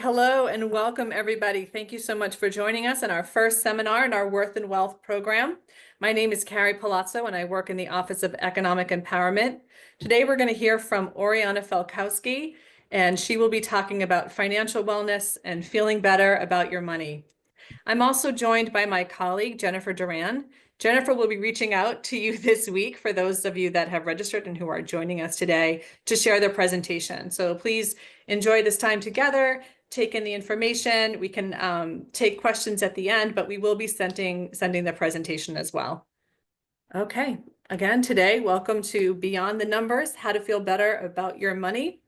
Hello and welcome everybody. Thank you so much for joining us in our first seminar in our Worth and Wealth program. My name is Carrie Palazzo and I work in the Office of Economic Empowerment. Today we're going to hear from Oriana Falskowski, and she will be talking about financial wellness and feeling better about your money. I'm also joined by my colleague, Jennifer Duran. Jennifer will be reaching out to you this week for those of you that have registered and who are joining us today to share their presentation. So please enjoy this time together, take in the information. We can take questions at the end, but we will be sending the presentation as well. Okay, again, today, welcome to Beyond the Numbers, How to Feel Better About Your Money.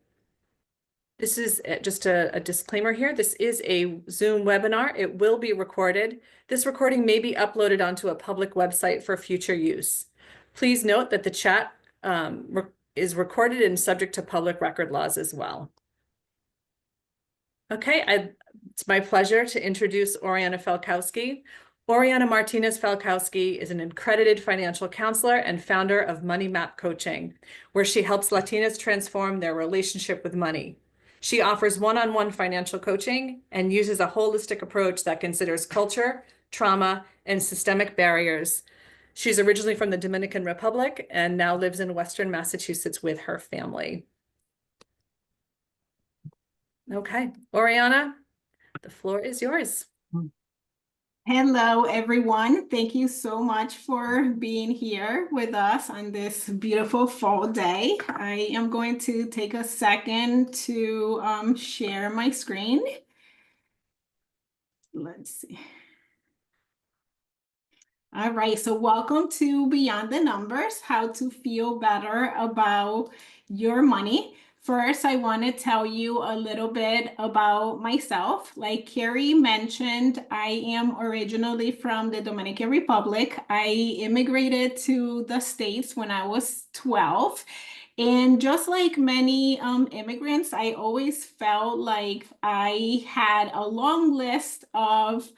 This is just a disclaimer here. This is a Zoom webinar. It will be recorded. This recording may be uploaded onto a public website for future use. Please note that the chat is recorded and subject to public record laws as well. Okay, it's my pleasure to introduce Oriana Falskowski. Oriana Martinez Falskowski is an accredited financial counselor and founder of Money Map Coaching, where she helps Latinas transform their relationship with money. She offers one-on-one financial coaching and uses a holistic approach that considers culture, trauma, and systemic barriers. She's originally from the Dominican Republic and now lives in Western Massachusetts with her family. Okay, Oriana, the floor is yours. Hello, everyone. Thank you so much for being here with us on this beautiful fall day. I am going to take a second to share my screen. Let's see. All right, so welcome to Beyond the Numbers, How to Feel Better About Your Money. First, I want to tell you a little bit about myself. Like Carrie mentioned, I am originally from the Dominican Republic. I immigrated to the States when I was 12. And just like many immigrants, I always felt like I had a long list of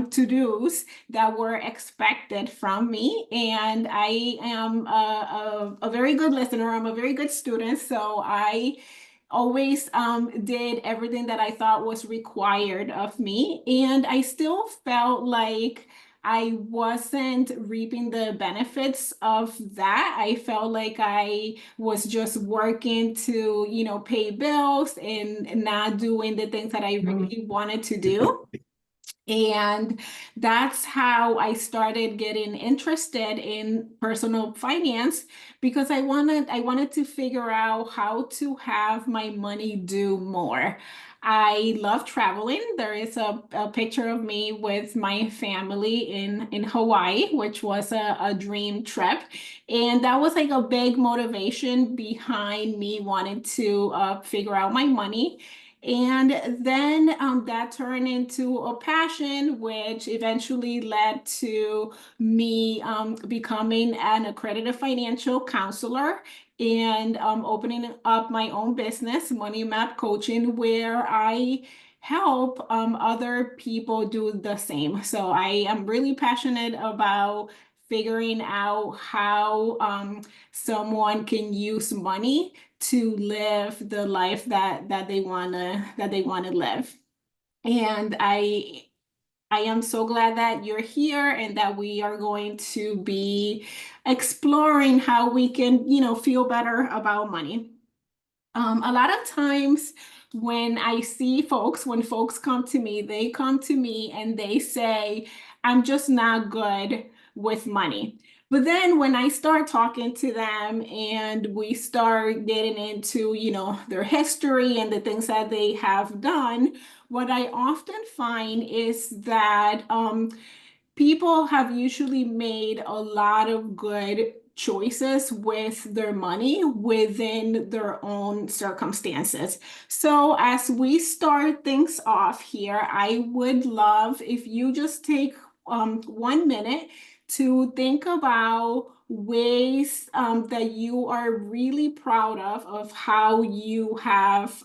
to-dos that were expected from me. And I am a very good listener. I'm a very good student. So I always did everything that I thought was required of me. And I still felt like I wasn't reaping the benefits of that. I felt like I was just working to, pay bills and not doing the things that I really wanted to do. And that's how I started getting interested in personal finance, because I wanted to figure out how to have my money do more. I love traveling. There is a picture of me with my family in Hawaii, which was a dream trip. And that was like a big motivation behind me wanting to figure out my money. And then that turned into a passion, which eventually led to me becoming an accredited financial counselor and opening up my own business, Money Map Coaching, where I help other people do the same. So I am really passionate about figuring out how someone can use money to live the life that they wanna live. And I am so glad that you're here and that we are going to be exploring how we can, feel better about money. A lot of times when I see when folks come to me, they come to me and they say, I'm just not good with money. But then when I start talking to them and we start getting into, their history and the things that they have done, what I often find is that people have usually made a lot of good choices with their money within their own circumstances. So as we start things off here, I would love if you just take 1 minute to think about ways that you are really proud of how you have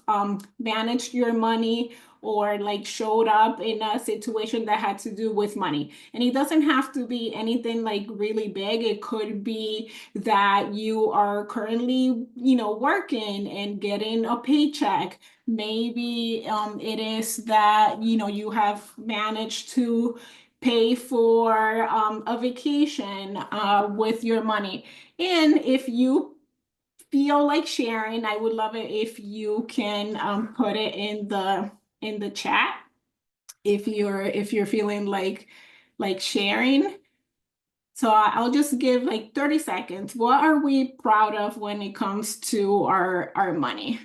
managed your money or like showed up in a situation that had to do with money. And it doesn't have to be anything like really big. It could be that you are currently, working and getting a paycheck, Maybe it is that, you have managed to pay for a vacation with your money. And if you feel like sharing, I would love it if you can put it in the chat if you're feeling like sharing. So I'll just give like 30 seconds. What are we proud of when it comes to our money?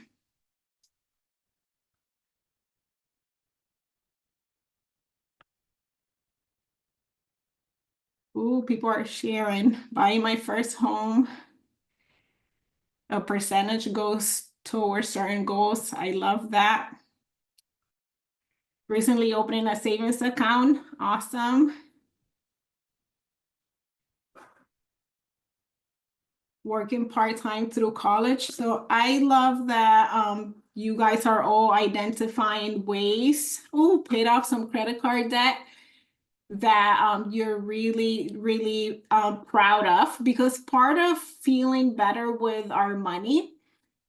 Ooh, people are sharing. Buying my first home. A percentage goes towards certain goals. I love that. Recently opening a savings account. Awesome. Working part-time through college. So I love that you guys are all identifying ways. Oh, paid off some credit card debt that you're really, really proud of, because part of feeling better with our money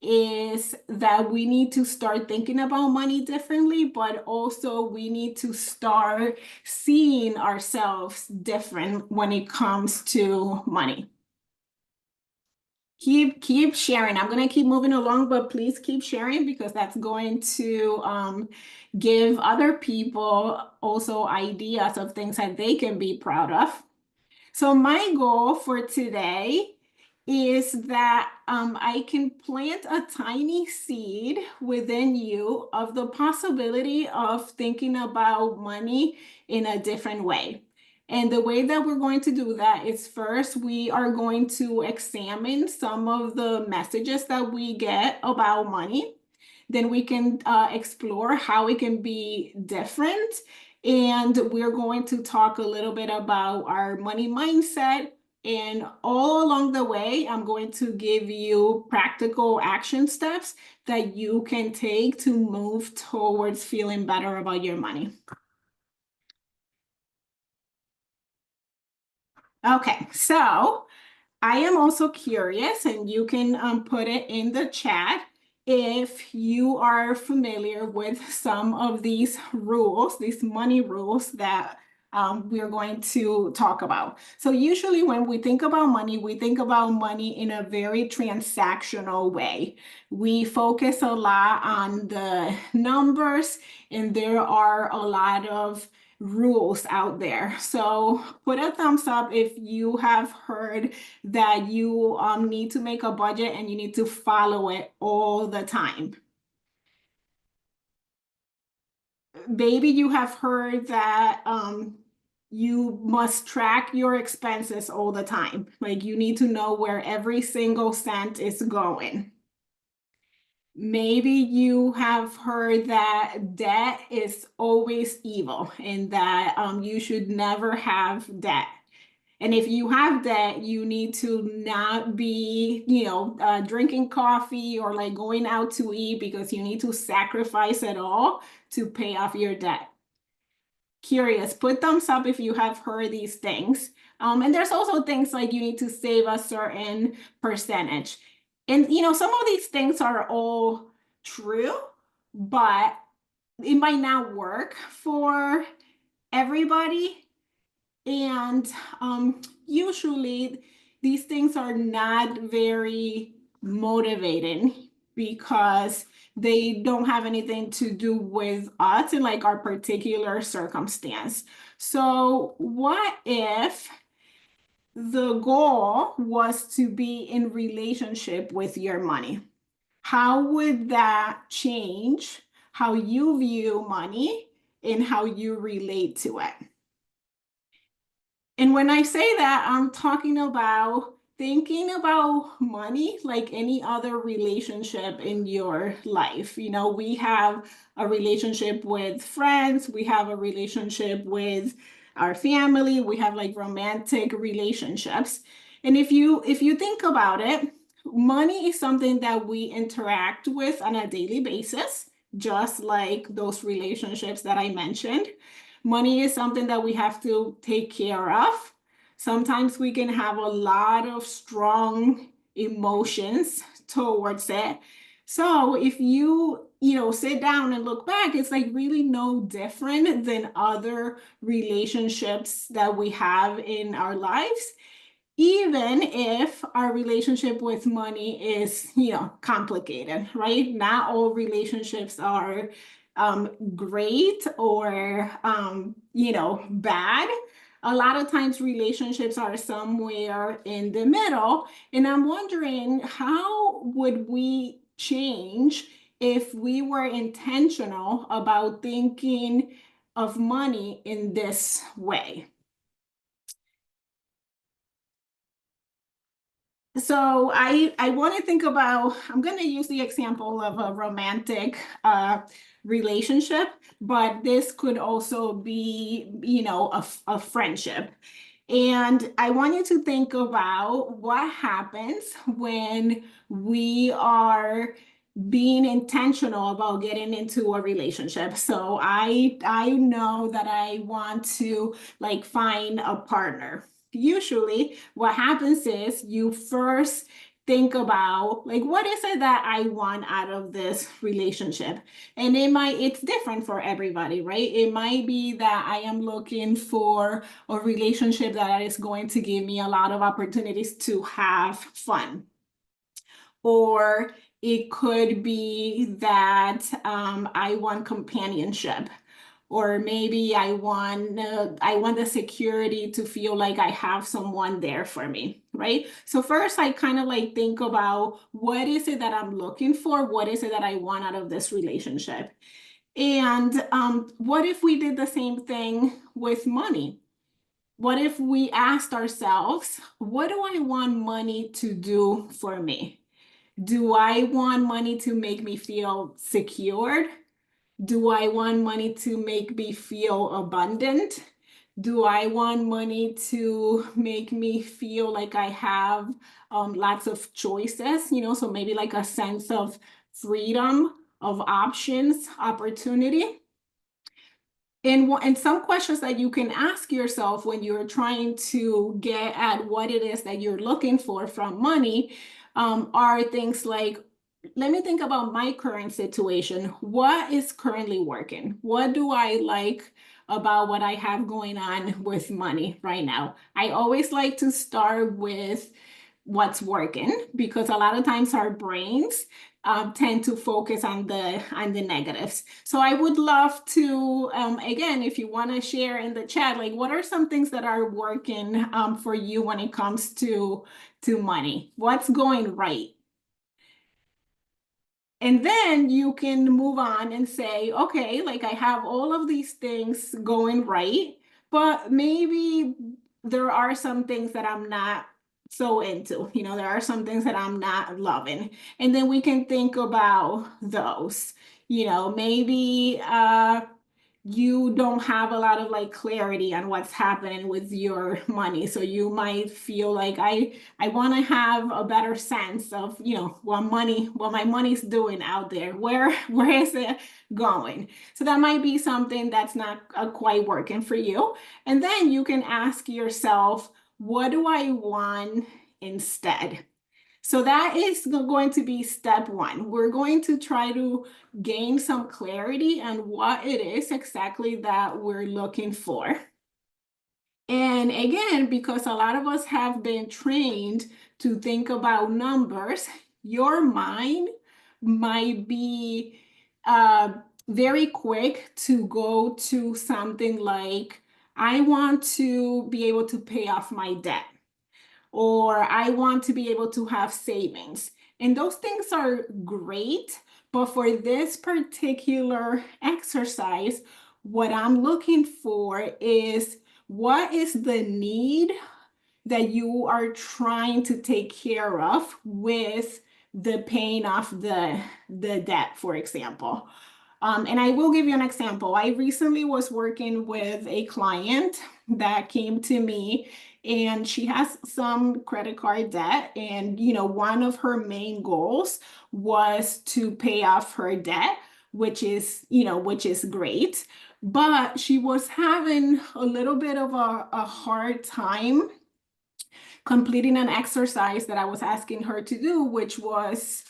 is that we need to start thinking about money differently, but also we need to start seeing ourselves different when it comes to money. Keep sharing. I'm going to keep moving along, but please keep sharing, because that's going to give other people also ideas of things that they can be proud of. So my goal for today is that I can plant a tiny seed within you of the possibility of thinking about money in a different way. And the way that we're going to do that is, first, we are going to examine some of the messages that we get about money. Then we can explore how it can be different. And we're going to talk a little bit about our money mindset. And all along the way, I'm going to give you practical action steps that you can take to move towards feeling better about your money. Okay, so I am also curious, and you can put it in the chat if you are familiar with some of these rules, these money rules that we're going to talk about. So usually when we think about money in a very transactional way. We focus a lot on the numbers, and there are a lot of rules out there. So put a thumbs up if you have heard that you need to make a budget and you need to follow it all the time. Maybe you have heard that you must track your expenses all the time. Like, you need to know where every single cent is going. Maybe you have heard that debt is always evil, and that you should never have debt. And if you have debt, you need to not be, drinking coffee or like going out to eat, because you need to sacrifice it all to pay off your debt. Curious, put thumbs up if you have heard these things. And there's also things like you need to save a certain percentage. And, some of these things are all true, but it might not work for everybody. And usually these things are not very motivating, because they don't have anything to do with us and like our particular circumstance. So what if the goal was to be in relationship with your money? How would that change how you view money and how you relate to it? And when I say that, I'm talking about thinking about money like any other relationship in your life. We have a relationship with friends, we have a relationship with our family, we have like romantic relationships. And if you think about it, money is something that we interact with on a daily basis, just like those relationships that I mentioned. Money is something that we have to take care of. Sometimes we can have a lot of strong emotions towards it. So if you sit down and look back, it's like really no different than other relationships that we have in our lives, even if our relationship with money is, complicated, right? Not all relationships are great or, bad. A lot of times relationships are somewhere in the middle. And I'm wondering, how would we change if we were intentional about thinking of money in this way? So I want to think about, I'm going to use the example of a romantic relationship, but this could also be, a friendship. And I want you to think about what happens when we are being intentional about getting into a relationship. So I know that I want to like find a partner. Usually what happens is you first think about like, what is it that I want out of this relationship? And it's different for everybody, right? It might be that I am looking for a relationship that is going to give me a lot of opportunities to have fun. Or it could be that I want companionship, or maybe I want the security to feel like I have someone there for me, right? So first, I kind of like think about what is it that I'm looking for? What is it that I want out of this relationship? And what if we did the same thing with money? What if we asked ourselves, what do I want money to do for me? Do I want money to make me feel secured? Do I want money to make me feel abundant? Do I want money to make me feel like I have lots of choices, so maybe like a sense of freedom, of options, opportunity? And some questions that you can ask yourself when you're trying to get at what it is that you're looking for from money are things like, let me think about my current situation. What is currently working? What do I like about what I have going on with money right now? I always like to start with what's working, because a lot of times our brains tend to focus on the negatives. So I would love to, again, if you want to share in the chat, like what are some things that are working for you when it comes to money? What's going right? And then you can move on and say, okay, like I have all of these things going right, but maybe there are some things that I'm not so into. There are some things that I'm not loving. And then we can think about those. Maybe you don't have a lot of like clarity on what's happening with your money. So you might feel like I want to have a better sense of, what my money's doing out there. Where is it going? So that might be something that's not quite working for you. And then you can ask yourself, what do I want instead? So that is going to be step one. We're going to try to gain some clarity on what it is exactly that we're looking for. And again, because a lot of us have been trained to think about numbers, your mind might be very quick to go to something like, I want to be able to pay off my debt, or I want to be able to have savings. And those things are great, but for this particular exercise, what I'm looking for is, what is the need that you are trying to take care of with the paying off the debt, for example. And I will give you an example. I recently was working with a client that came to me, and she has some credit card debt. And, one of her main goals was to pay off her debt, which is great. But she was having a little bit of a hard time completing an exercise that I was asking her to do, which was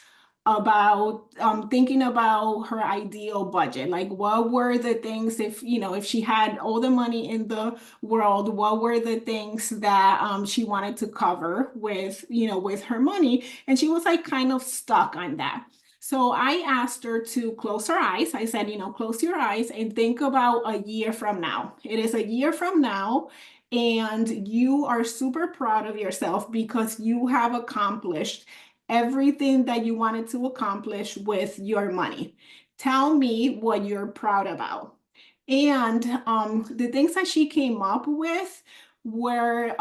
about thinking about her ideal budget. Like, what were the things, if if she had all the money in the world, what were the things that she wanted to cover with with her money? And she was like kind of stuck on that. So I asked her to close her eyes. I said, close your eyes and think about a year from now. It is a year from now, and you are super proud of yourself because you have accomplished everything that you wanted to accomplish with your money. Tell me what you're proud about. And the things that she came up with were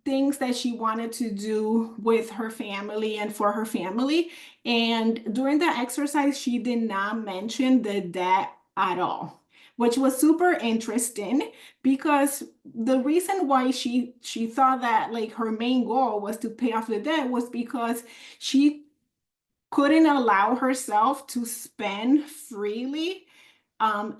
things that she wanted to do with her family and for her family. And during the exercise, she did not mention the debt at all, which was super interesting because the reason why she thought that like her main goal was to pay off the debt was because she couldn't allow herself to spend freely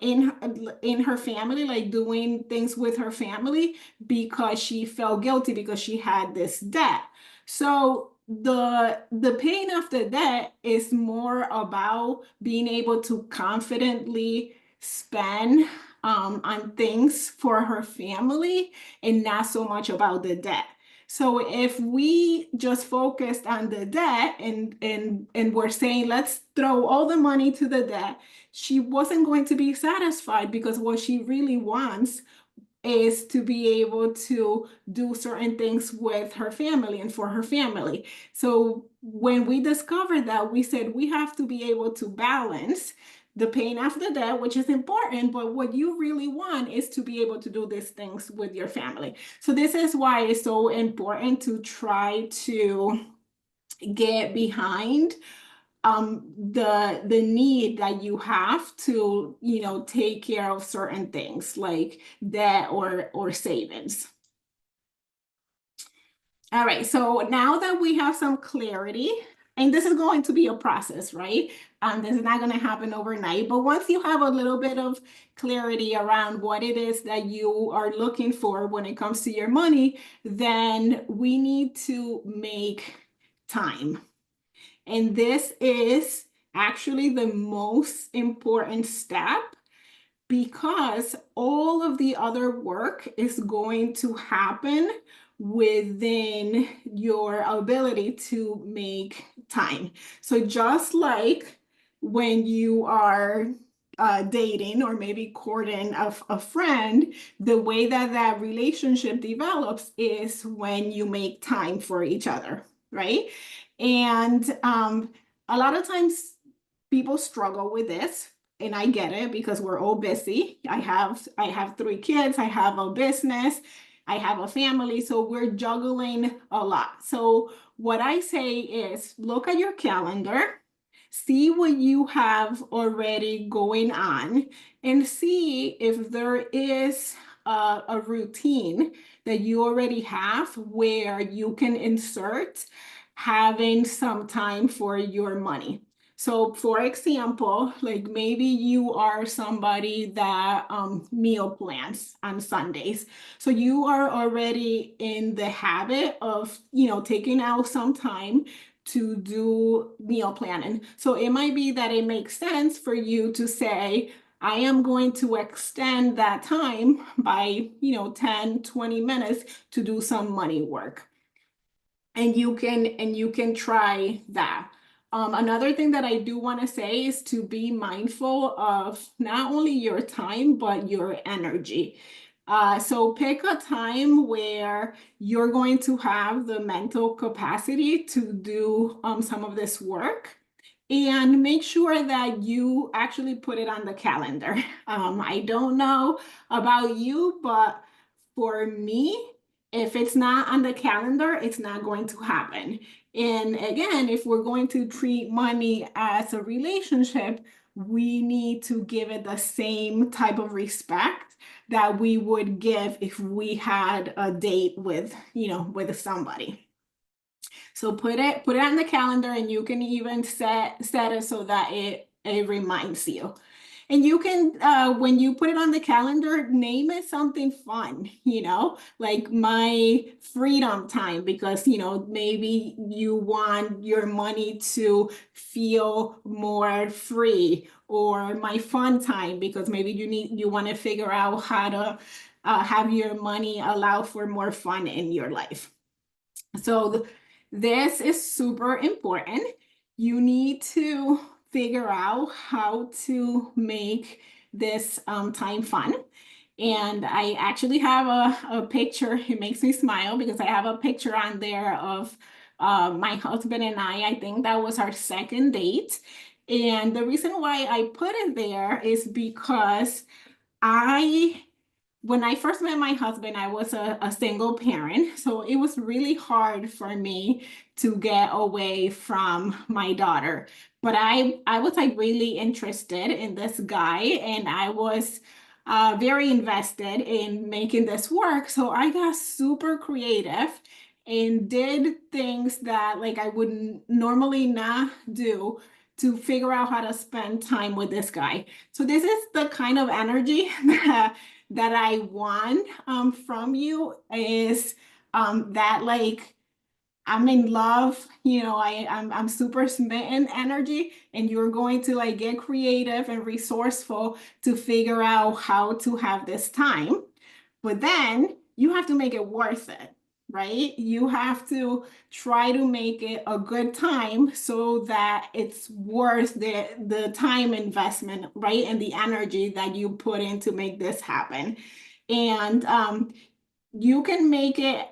in her family, like doing things with her family, because she felt guilty because she had this debt. So the paying off the debt is more about being able to confidently spend on things for her family and not so much about the debt. So if we just focused on the debt and we're saying let's throw all the money to the debt, she wasn't going to be satisfied because what she really wants is to be able to do certain things with her family and for her family. So when we discovered that, we said we have to be able to balance the paying off the debt, which is important, but what you really want is to be able to do these things with your family. So this is why it's so important to try to get behind the need that you have to take care of certain things like debt or savings. All right, so now that we have some clarity, and this is going to be a process, right? This is not going to happen overnight, but once you have a little bit of clarity around what it is that you are looking for when it comes to your money, then we need to make time. And this is actually the most important step because all of the other work is going to happen within your ability to make time. So just like when you are dating or maybe courting a friend, the way that that relationship develops is when you make time for each other, right? And a lot of times people struggle with this, and I get it because we're all busy. I have 3 kids, I have a business, I have a family, so we're juggling a lot. So what I say is look at your calendar, see what you have already going on, and see if there is a routine that you already have where you can insert having some time for your money. So for example, like maybe you are somebody that meal plans on Sundays. So you are already in the habit of, taking out some time to do meal planning. So it might be that it makes sense for you to say, I am going to extend that time by, 10, 20 minutes to do some money work. And you can try that. Another thing that I do want to say is to be mindful of not only your time, but your energy. So pick a time where you're going to have the mental capacity to do some of this work. And make sure that you actually put it on the calendar. I don't know about you, but for me, if it's not on the calendar, it's not going to happen. And again, if we're going to treat money as a relationship, we need to give it the same type of respect that we would give if we had a date with, with somebody. So put it on the calendar, and you can even set it so that it reminds you. And you can, when you put it on the calendar, name it something fun, like my freedom time, because, maybe you want your money to feel more free, or my fun time, because maybe you want to figure out how to have your money allow for more fun in your life. So this is super important. You need to figure out how to make this time fun. And I actually have a picture. It makes me smile because I have a picture on there of my husband and I think that was our second date. And the reason why I put it there is because I when I first met my husband, I was a single parent. So it was really hard for me to get away from my daughter. But I was like really interested in this guy, and I was very invested in making this work. So I got super creative and did things that like I would normally not do to figure out how to spend time with this guy. So this is the kind of energy that I want from you, is that like I'm in love, I'm super smitten energy, and you're going to like get creative and resourceful to figure out how to have this time. But then you have to make it worth it, right? You have to try to make it a good time so that it's worth the time investment, right? And the energy that you put in to make this happen. And you can make it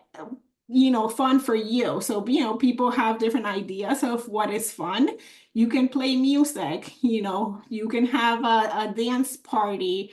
fun for you. So people have different ideas of what is fun. You can play music, you can have a dance party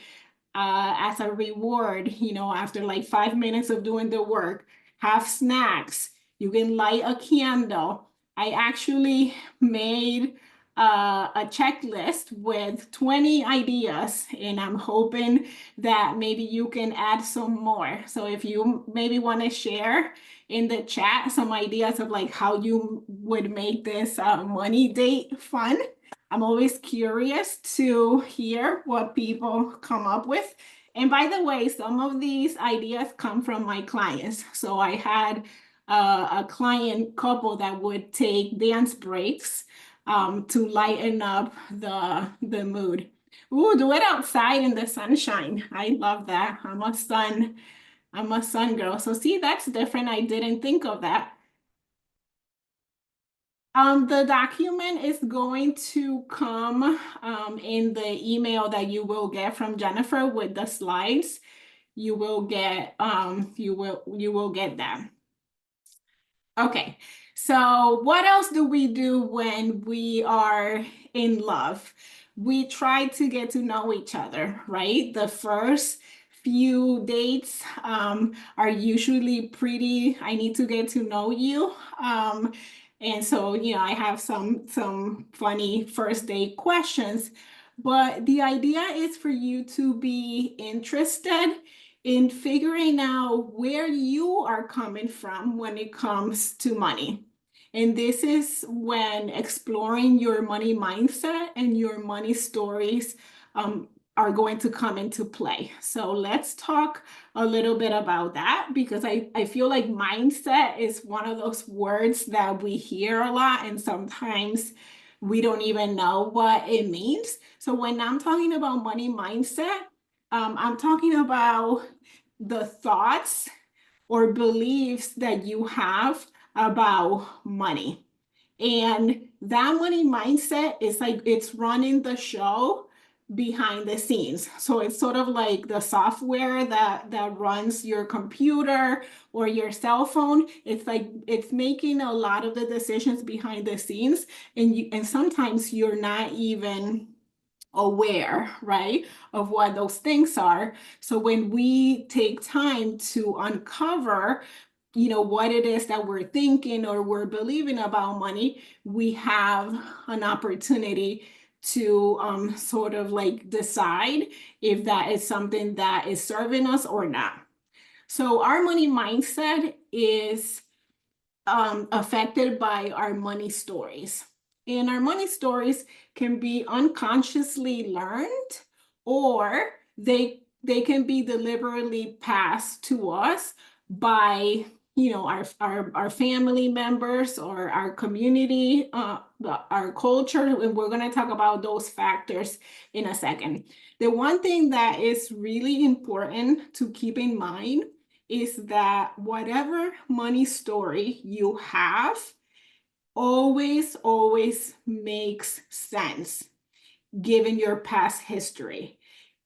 as a reward, after like 5 minutes of doing the work. Have snacks. You can light a candle. I actually made a checklist with 20 ideas, and I'm hoping that maybe you can add some more. So if you maybe want to share in the chat some ideas of like how you would make this money date fun. I'm always curious to hear what people come up with. And by the way, some of these ideas come from my clients. So I had a client couple that would take dance breaks to lighten up the mood. Ooh, do it outside in the sunshine. I love that. I'm a sun girl. So see, that's different. I didn't think of that. The document is going to come in the email that you will get from Jennifer with the slides. You will get that. Okay, so what else do we do when we are in love? We try to get to know each other, right? The first few dates are usually pretty, I need to get to know you. And so, I have some funny first date questions, but the idea is for you to be interested in figuring out where you are coming from when it comes to money. And this is when exploring your money mindset and your money stories are going to come into play. So let's talk a little bit about that, because I feel like mindset is one of those words that we hear a lot, and sometimes we don't even know what it means. So when I'm talking about money mindset, I'm talking about the thoughts or beliefs that you have about money. And that money mindset is like it's running the show behind the scenes. So it's sort of like the software that runs your computer or your cell phone. It's like it's making a lot of the decisions behind the scenes, and sometimes you're not even aware, right, of what those things are. So when we take time to uncover, what it is that we're thinking or we're believing about money, we have an opportunity to sort of like decide if that is something that is serving us or not. So our money mindset is affected by our money stories. And our money stories can be unconsciously learned, or they can be deliberately passed to us by our family members or our community, our culture, and we're going to talk about those factors in a second. The one thing that is really important to keep in mind is that whatever money story you have always makes sense given your past history.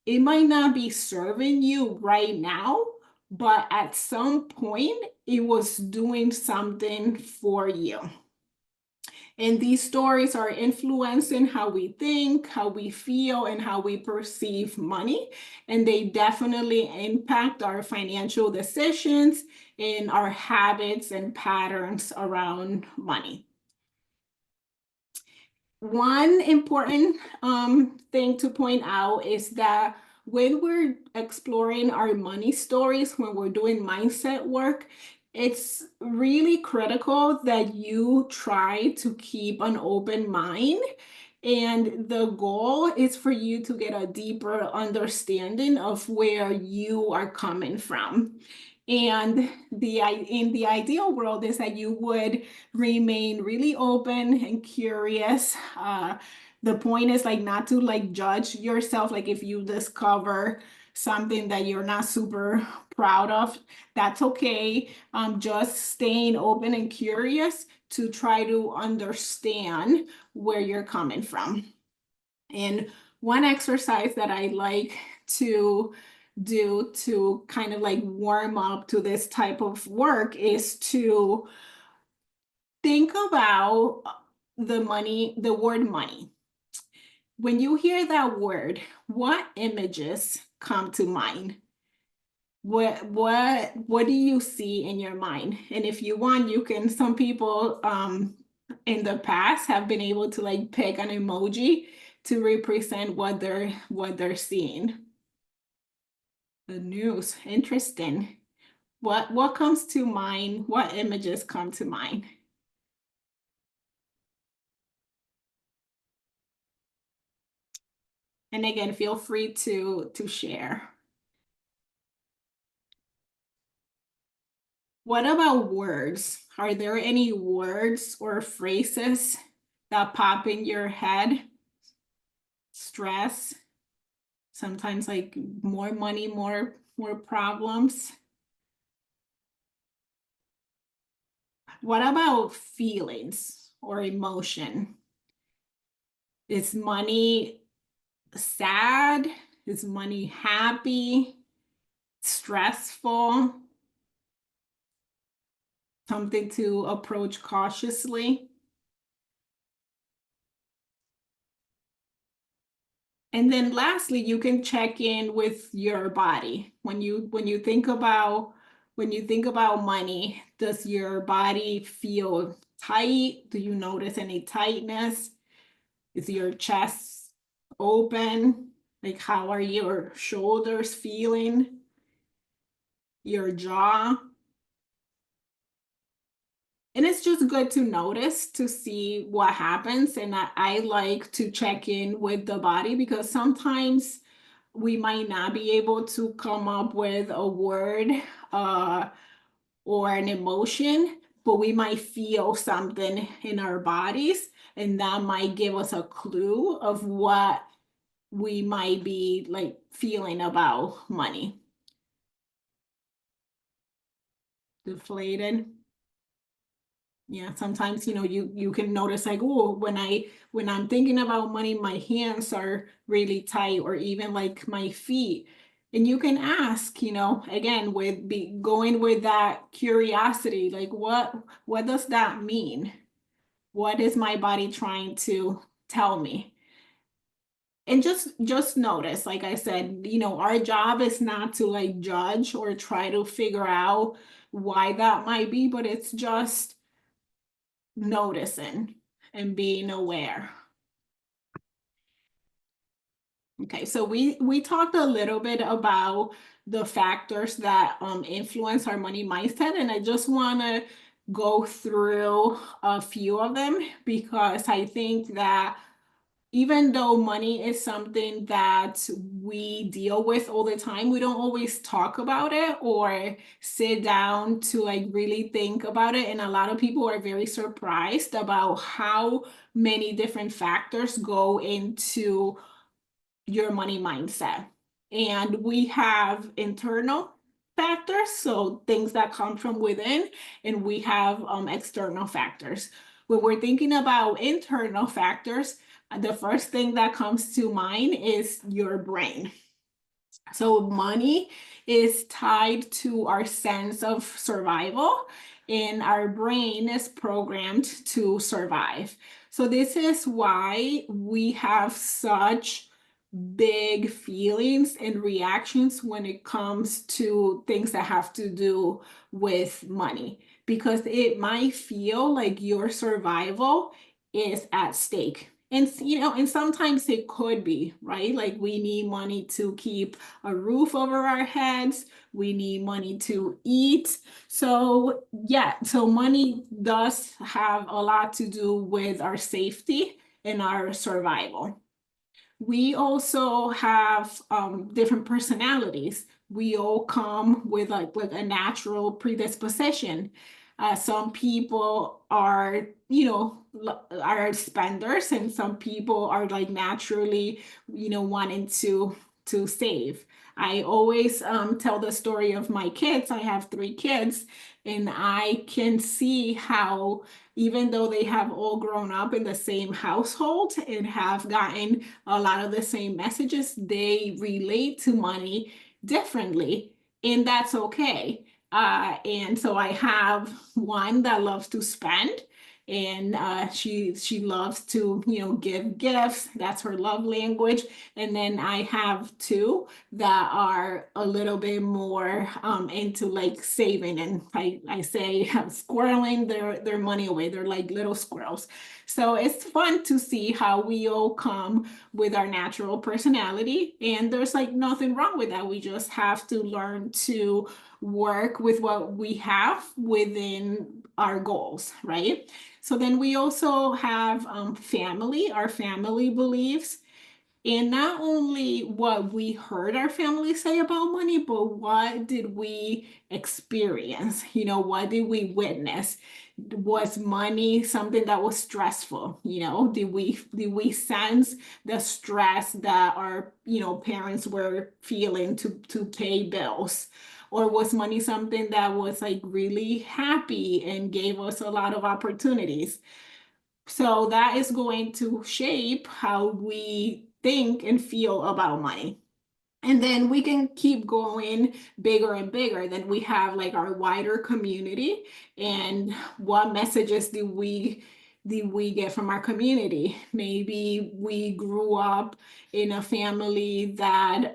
It might not be serving you right now, but at some point it was doing something for you. And these stories are influencing how we think, how we feel, and how we perceive money. And they definitely impact our financial decisions and our habits and patterns around money. One important thing to point out is that when we're exploring our money stories, when we're doing mindset work, it's really critical that you try to keep an open mind. And the goal is for you to get a deeper understanding of where you are coming from. And in the ideal world is that you would remain really open and curious. The point is like not to like judge yourself. Like if you discover something that you're not super proud of, that's okay. Just staying open and curious to try to understand where you're coming from. And one exercise that I like to do to kind of like warm up to this type of work is to think about the word money. When you hear that word, what images come to mind? What do you see in your mind? And if you want, you can, some people in the past have been able to like pick an emoji to represent what they're seeing. The news, interesting. What comes to mind? What images come to mind? And again, feel free to share. What about words? Are there any words or phrases that pop in your head? Stress, sometimes like more money, more problems. What about feelings or emotion? Is money sad? Is money happy? Stressful? Something to approach cautiously? And then lastly, you can check in with your body. When you think about money, does your body feel tight? Do you notice any tightness? Is your chest open? Like how are your shoulders feeling? Your jaw? And it's just good to notice to see what happens. And I like to check in with the body because sometimes we might not be able to come up with a word or an emotion, but we might feel something in our bodies, and that might give us a clue of what we might be like feeling about money. Deflated. Yeah, sometimes you can notice like, oh, when I'm thinking about money, my hands are really tight, or even like my feet. And you can ask, again, going with that curiosity, like what does that mean? What is my body trying to tell me? And just notice, like I said, our job is not to like judge or try to figure out why that might be, but it's just noticing and being aware. Okay, so we talked a little bit about the factors that influence our money mindset, and I just want to go through a few of them because I think that even though money is something that we deal with all the time, we don't always talk about it or sit down to like really think about it. And a lot of people are very surprised about how many different factors go into your money mindset. And we have internal factors, so things that come from within, and we have external factors. When we're thinking about internal factors, the first thing that comes to mind is your brain. So money is tied to our sense of survival, and our brain is programmed to survive. So this is why we have such big feelings and reactions when it comes to things that have to do with money, because it might feel like your survival is at stake. And and sometimes it could be, right? Like we need money to keep a roof over our heads, we need money to eat. So yeah, so money does have a lot to do with our safety and our survival. We also have different personalities. We all come with like a natural predisposition. Some people are, are spenders, and some people are like naturally, wanting to save. I always tell the story of my kids. I have 3 kids, and I can see how even though they have all grown up in the same household and have gotten a lot of the same messages, they relate to money differently, and that's okay. And so I have one that loves to spend, and she loves to give gifts. That's her love language. And then I have two that are a little bit more into like saving, and I say squirreling their money away. They're like little squirrels. So it's fun to see how we all come with our natural personality, and there's like nothing wrong with that. We just have to learn to work with what we have within our goals, right? So then we also have family, our family beliefs, and not only what we heard our family say about money, but what did we experience? What did we witness? Was money something that was stressful? Did we sense the stress that our parents were feeling to pay bills? Or was money something that was like really happy and gave us a lot of opportunities? So that is going to shape how we think and feel about money. And then we can keep going bigger and bigger. Then we have like our wider community, and what messages do we get from our community? Maybe we grew up in a family that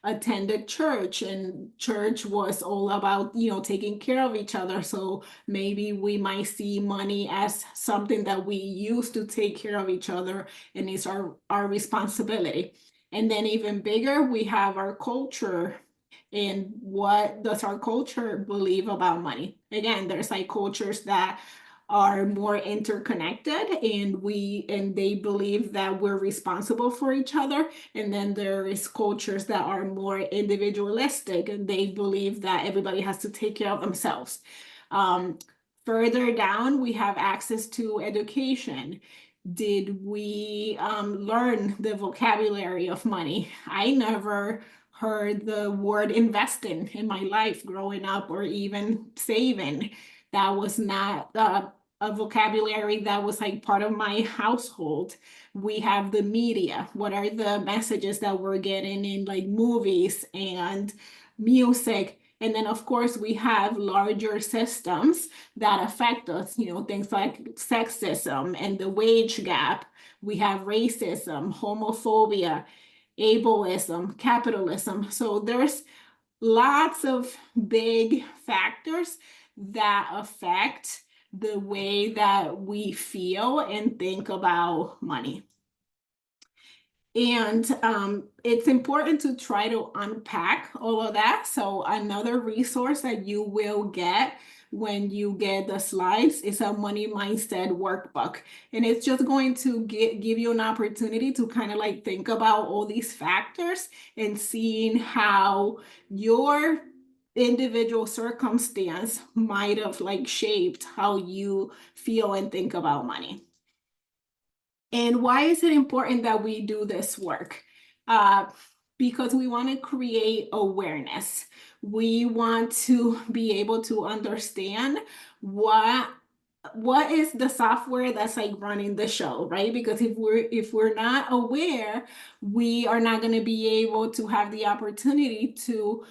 attended church, and church was all about taking care of each other. So maybe we might see money as something that we use to take care of each other, and it's our responsibility. And then even bigger, we have our culture. And what does our culture believe about money? Again, there's like cultures that are more interconnected, and they believe that we're responsible for each other. And then there is cultures that are more individualistic, and they believe that everybody has to take care of themselves. Further down, we have access to education. Did we learn the vocabulary of money? I never heard the word investing in my life growing up, or even saving. That was not a vocabulary that was like part of my household. We have the media. What are the messages that we're getting in like movies and music? And then, of course, we have larger systems that affect us, things like sexism and the wage gap. We have racism, homophobia, ableism, capitalism. So there's lots of big factors that affect the way that we feel and think about money. And it's important to try to unpack all of that. So another resource that you will get when you get the slides is a money mindset workbook. And it's just going to give you an opportunity to kind of like think about all these factors and seeing how your individual circumstance might have like shaped how you feel and think about money. And why is it important that we do this work? Because we want to create awareness. We want to be able to understand what is the software that's like running the show, right? Because if we're not aware, we are not going to be able to have the opportunity to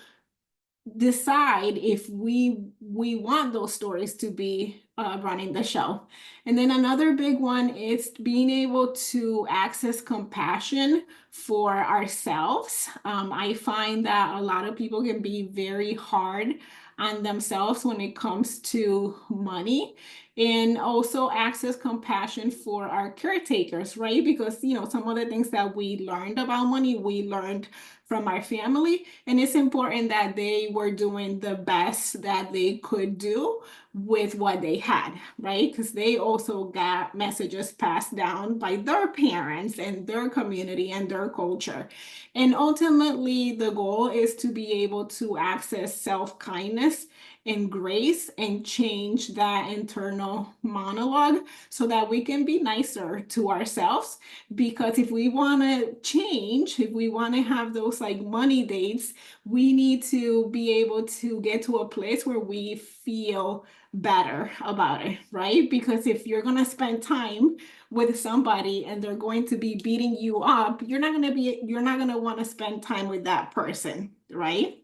decide if we want those stories to be running the show. And then another big one is being able to access compassion for ourselves. I find that a lot of people can be very hard on themselves when it comes to money, and also access compassion for our caretakers, right? Because some of the things that we learned about money, we learned from our family, and it's important that they were doing the best that they could do with what they had, right? Because they also got messages passed down by their parents and their community and their culture. And ultimately, the goal is to be able to access self-kindness and grace and change that internal monologue so that we can be nicer to ourselves. Because if we want to change, if we want to have those like money dates, we need to be able to get to a place where we feel better about it, right? Because if you're going to spend time with somebody and they're going to be beating you up, you're not going to want to spend time with that person, right?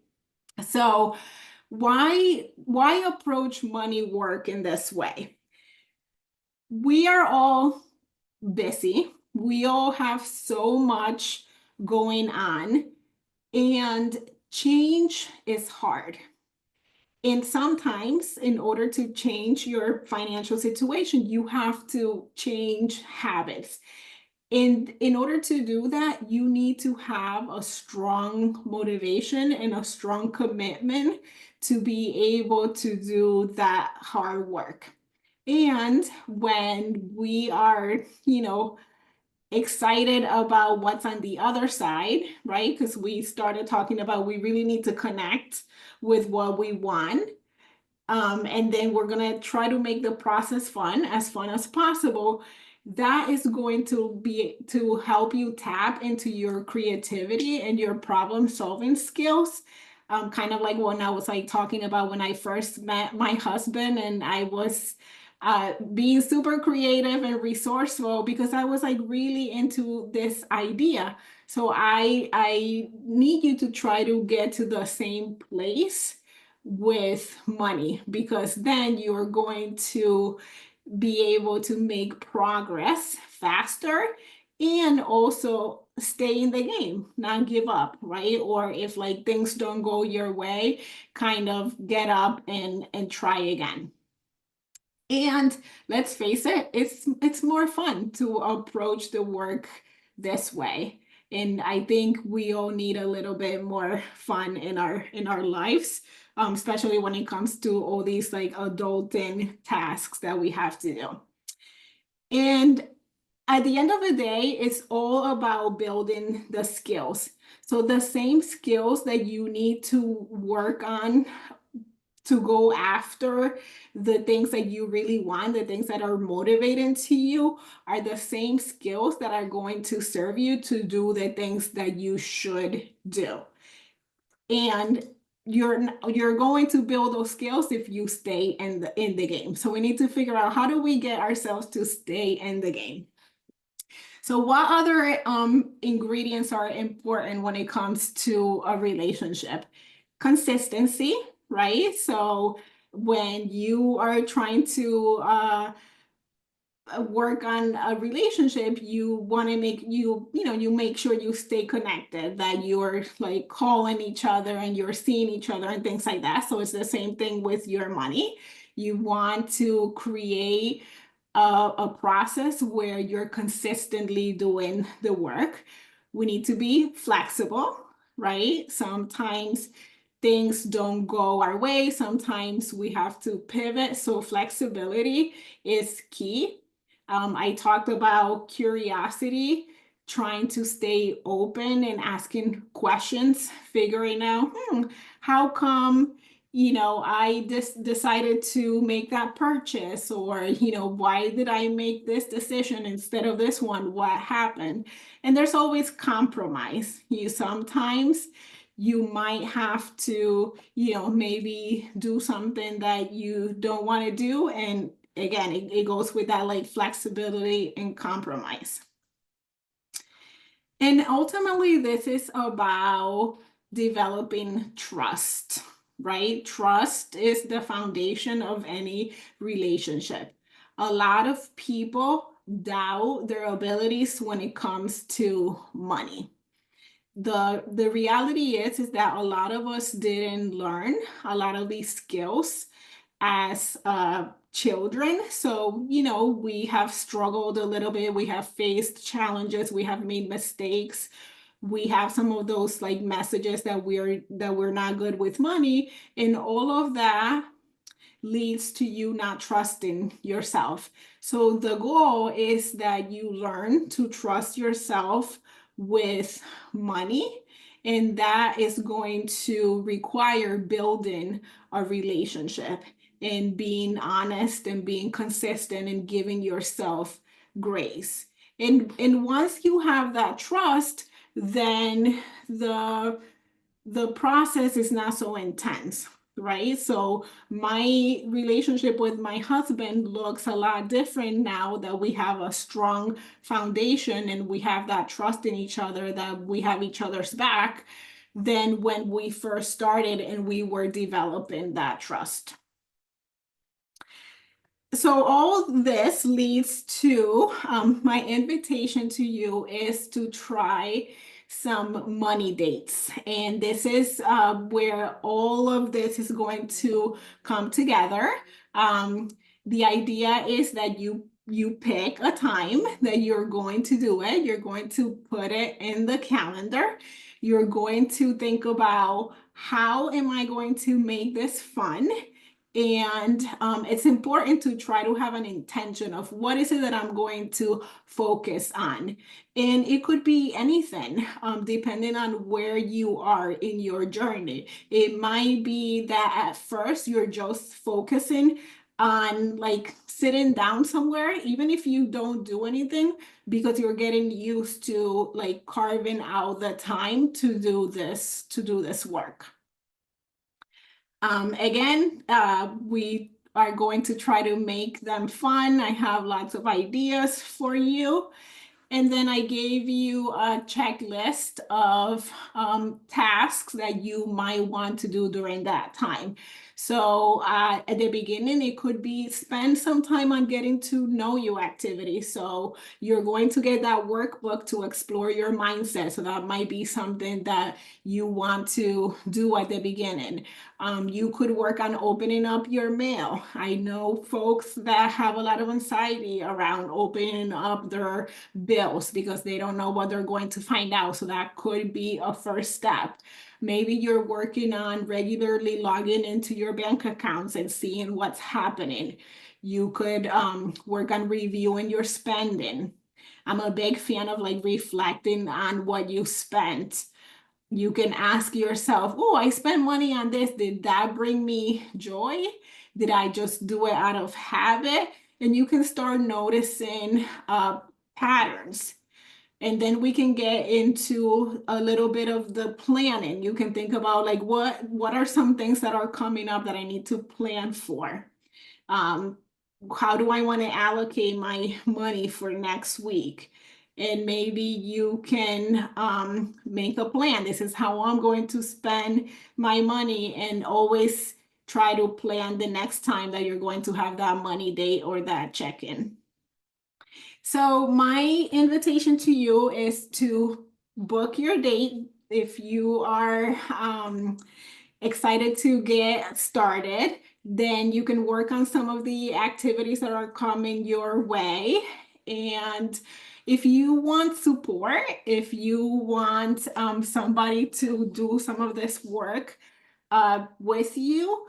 So why approach money work in this way? We are all busy. We all have so much going on, and change is hard. And sometimes, in order to change your financial situation, you have to change habits. And in order to do that, you need to have a strong motivation and a strong commitment to be able to do that hard work. And when we are, excited about what's on the other side, right? Because we started talking about we really need to connect with what we want. And then we're going to try to make the process fun as possible. That is going to be to help you tap into your creativity and your problem solving skills. Kind of like when I was like talking about when I first met my husband, and I was being super creative and resourceful because I was like really into this idea. So I need you to try to get to the same place with money, because then you're going to be able to make progress faster and also stay in the game, not give up, right? Or if like things don't go your way, kind of get up and try again. And let's face it, it's more fun to approach the work this way. And I think we all need a little bit more fun in our lives, especially when it comes to all these like adulting tasks that we have to do. And at the end of the day, it's all about building the skills. So the same skills that you need to work on to go after the things that you really want, the things that are motivating to you, are the same skills that are going to serve you to do the things that you should do. And you're going to build those skills if you stay in the game. So we need to figure out, how do we get ourselves to stay in the game? So what other ingredients are important when it comes to a relationship? Consistency, right? So when you are trying to work on a relationship, you want to make you make sure you stay connected, that you're like calling each other and you're seeing each other and things like that. So it's the same thing with your money. You want to create a process where you're consistently doing the work. we need to be flexible, right? Sometimes things don't go our way. Sometimes we have to pivot. So flexibility is key. I talked about curiosity, trying to stay open and asking questions, figuring out, how come, I just decided to make that purchase, or, why did I make this decision instead of this one? What happened? And there's always compromise. Sometimes you might have to, maybe do something that you don't want to do. And again, it goes with that like flexibility and compromise. And ultimately, this is about developing trust, right? Trust is the foundation of any relationship. A lot of people doubt their abilities when it comes to money. The reality is that a lot of us didn't learn a lot of these skills as children. So, we have struggled a little bit. We have faced challenges. We have made mistakes. We have some of those like messages that we're not good with money, and all of that leads to you not trusting yourself. So the goal is that you learn to trust yourself with money, and that is going to require building a relationship and being honest and being consistent and giving yourself grace. And once you have that trust, then the process is not so intense, right? So my relationship with my husband looks a lot different now that we have a strong foundation and we have that trust in each other, that we have each other's back, than when we first started and we were developing that trust. So all this leads to my invitation to you is to try some money dates. And this is where all of this is going to come together. The idea is that you pick a time that you're going to do it. You're going to put it in the calendar. You're going to think about, how am I going to make this fun? And it's important to try to have an intention of what is it that I'm going to focus on. And it could be anything, depending on where you are in your journey. It might be that at first you're just focusing on like sitting down somewhere, even if you don't do anything, because you're getting used to like carving out the time to do this work. Again, we are going to try to make them fun. I have lots of ideas for you. And then I gave you a checklist of tasks that you might want to do during that time. So at the beginning, it could be spend some time on getting to know you activity. So you're going to get that workbook to explore your mindset. So that might be something that you want to do at the beginning. You could work on opening up your mail. I know folks that have a lot of anxiety around opening up their bills because they don't know what they're going to find out. So that could be a first step. Maybe you're working on regularly logging into your bank accounts and seeing what's happening. You could work on reviewing your spending. I'm a big fan of like reflecting on what you spent. You can ask yourself, oh, I spent money on this. Did that bring me joy? Did I just do it out of habit? And you can start noticing patterns. And then we can get into a little bit of the planning. You can think about like, what are some things that are coming up that I need to plan for? How do I want to allocate my money for next week? And maybe you can make a plan. This is how I'm going to spend my money, and always try to plan the next time that you're going to have that money date or that check-in. So my invitation to you is to book your date if you are excited to get started. Then you can work on some of the activities that are coming your way. And If you want support, if you want somebody to do some of this work with you,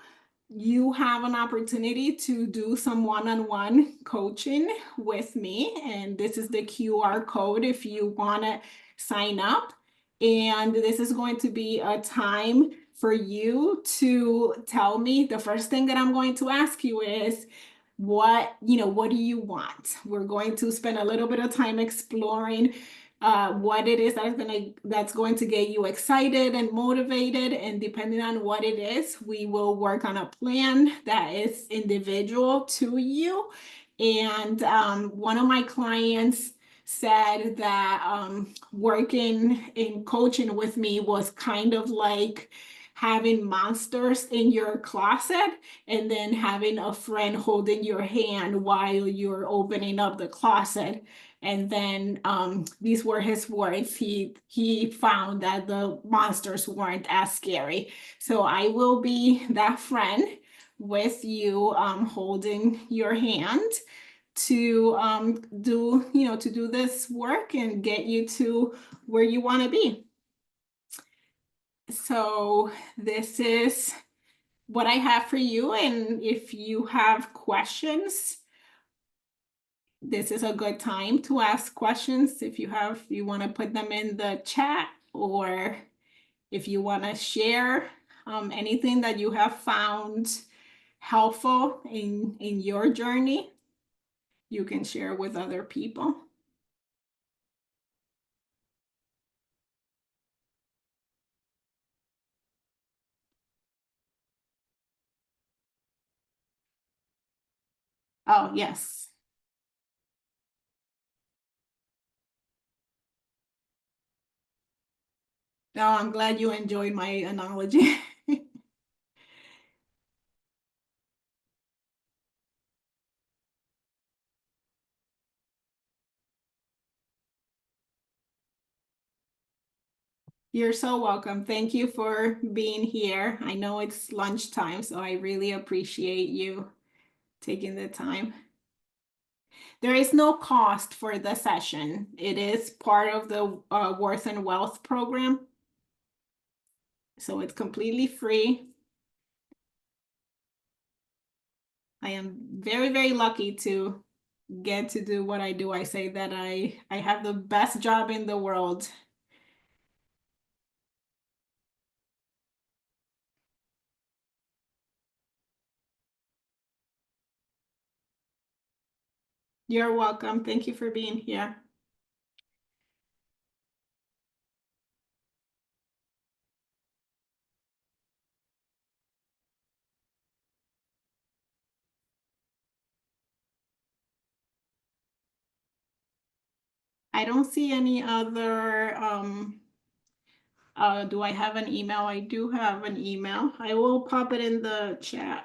you have an opportunity to do some one-on-one coaching with me. And this is the QR code if you want to sign up. And this is going to be a time for you to tell me. The first thing that I'm going to ask you is, what do you want? We're going to spend a little bit of time exploring what it is that's going to get you excited and motivated. And depending on what it is, we will work on a plan that is individual to you. And one of my clients said that working in coaching with me was kind of like having monsters in your closet and then having a friend holding your hand while you're opening up the closet. And then these were his words. He found that the monsters weren't as scary. So I will be that friend with you, holding your hand to do this work and get you to where you want to be. So this is what I have for you. And if you have questions, this is a good time to ask questions. If you want to put them in the chat, or if you want to share anything that you have found helpful in your journey, you can share with other people. Oh, yes. No, I'm glad you enjoyed my analogy. You're so welcome. Thank you for being here. I know it's lunchtime, so I really appreciate you taking the time. There is no cost for the session. It is part of the Worth and Wealth program. So it's completely free. I am very, very lucky to get to do what I do. I say that I have the best job in the world. You're welcome. Thank you for being here. I don't see any other, do I have an email? I do have an email. I will pop it in the chat.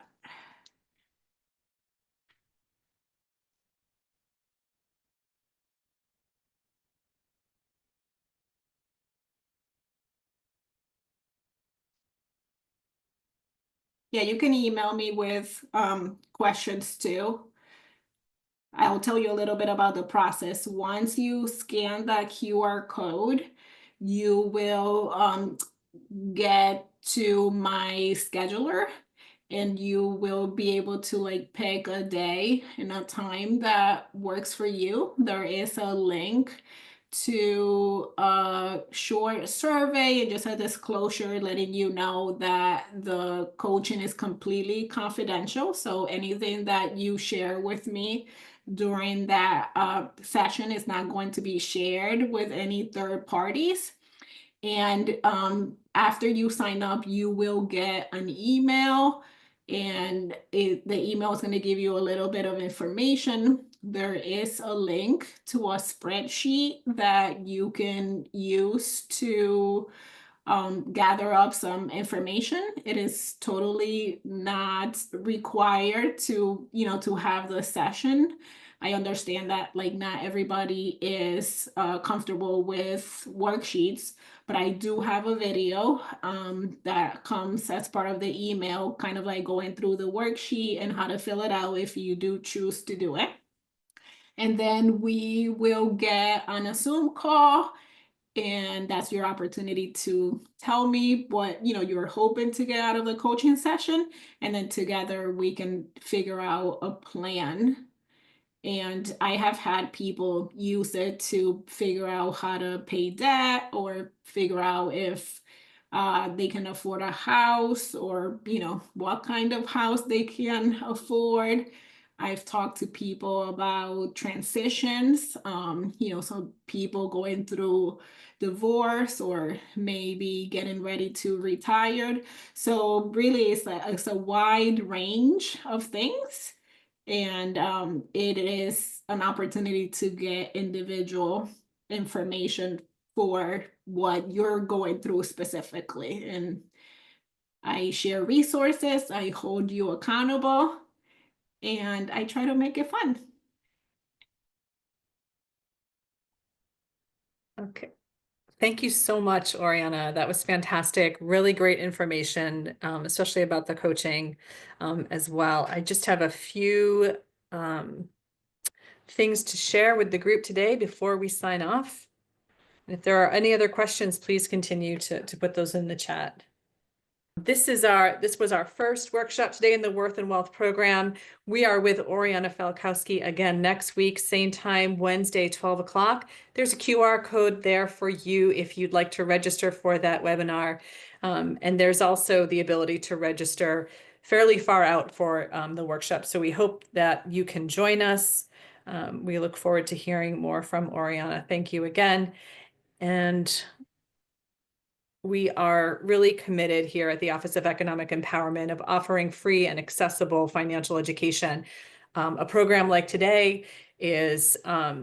Yeah, you can email me with questions too. I'll tell you a little bit about the process. Once you scan that QR code, you will get to my scheduler, and you will be able to like pick a day and a time that works for you. There is a link to a short survey and just a disclosure letting you know that the coaching is completely confidential. So anything that you share with me during that session is not going to be shared with any third parties. And after you sign up, you will get an email, and the email is going to give you a little bit of information. There is a link to a spreadsheet that you can use to gather up some information. It is totally not required to have the session. I understand that like not everybody is comfortable with worksheets, but I do have a video that comes as part of the email, kind of like going through the worksheet and how to fill it out if you do choose to do it. And then we will get on a Zoom call, and that's your opportunity to tell me what you're hoping to get out of the coaching session, and then together we can figure out a plan. And I have had people use it to figure out how to pay debt or figure out if they can afford a house, or what kind of house they can afford. I've talked to people about transitions, so people going through divorce or maybe getting ready to retire. So really, it's a wide range of things, and it is an opportunity to get individual information for what you're going through specifically. And I share resources, I hold you accountable, and I try to make it fun. Okay. Thank you so much, Oriana. That was fantastic. Really great information, especially about the coaching as well. I just have a few things to share with the group today before we sign off. And if there are any other questions, please continue to put those in the chat. This was our first workshop today in the Worth and Wealth program. We are with Oriana Falskowski again next week, same time, Wednesday, 12 o'clock. There's a QR code there for you if you'd like to register for that webinar. And there's also the ability to register fairly far out for the workshop. So we hope that you can join us. We look forward to hearing more from Oriana. Thank you again. And we are really committed here at the Office of Economic Empowerment of offering free and accessible financial education. A program like today is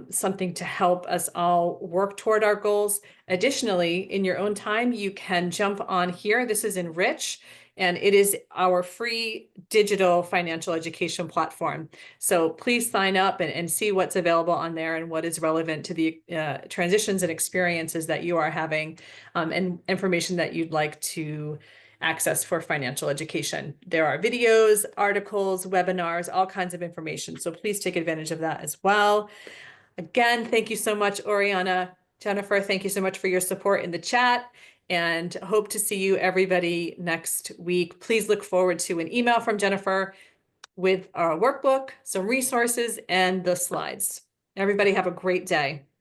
something to help us all work toward our goals. Additionally, in your own time, you can jump on here. This is Enrich, and it is our free digital financial education platform. So please sign up and see what's available on there and what is relevant to the transitions and experiences that you are having, and information that you'd like to access for financial education. There are videos, articles, webinars, all kinds of information. So please take advantage of that as well. Again, thank you so much, Oriana. Jennifer, thank you so much for your support in the chat, and hope to see you everybody next week. Please look forward to an email from Jennifer with our workbook, some resources, and the slides. Everybody have a great day.